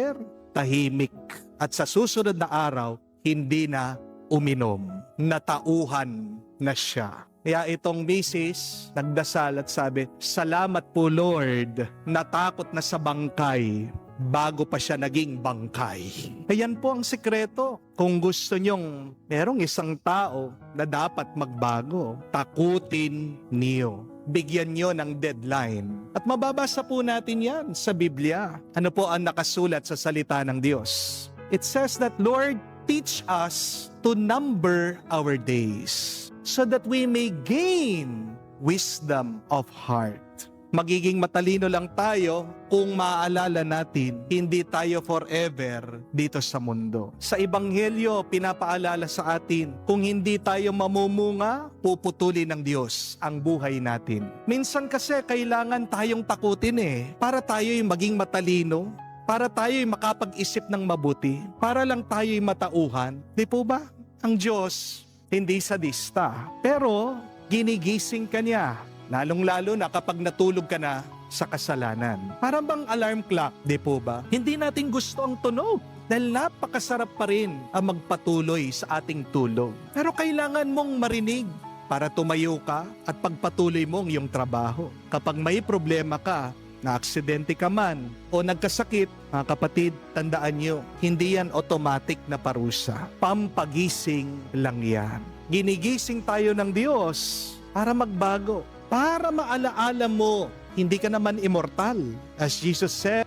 mister, tahimik. At sa susunod na araw, hindi na uminom. Natauhan na siya. Kaya itong misis, nagdasal at sabi, "Salamat po Lord, natakot na sa bangkay bago pa siya naging bangkay." Ayan po ang sikreto. Kung gusto nyong merong isang tao na dapat magbago, takutin niyo. Bigyan nyo ng deadline. At mababasa po natin yan sa Biblia. Ano po ang nakasulat sa salita ng Diyos? It says that, "Lord, teach us to number our days so that we may gain wisdom of heart." Magiging matalino lang tayo kung maaalala natin, hindi tayo forever dito sa mundo. Sa Ebanghelyo, pinapaalala sa atin, kung hindi tayo mamumunga, puputulin ng Diyos ang buhay natin. Minsan kasi kailangan tayong takutin para tayo'y maging matalino, para tayo'y makapag-isip ng mabuti, para lang tayo'y matauhan. Di po ba? Ang Diyos, hindi sadista, pero ginigising ka niya. Lalong-lalo na kapag natulog ka na sa kasalanan. Parang bang alarm clock, di po ba? Hindi natin gusto ang tunog dahil napakasarap pa rin ang magpatuloy sa ating tulog. Pero kailangan mong marinig para tumayo ka at pagpatuloy mo ang iyong trabaho. Kapag may problema ka, na-aksidente ka man o nagkasakit, mga kapatid, tandaan nyo, hindi yan automatic na parusa. Pampagising lang yan. Ginigising tayo ng Diyos para magbago. Para maalaala mo, hindi ka naman immortal. As Jesus said,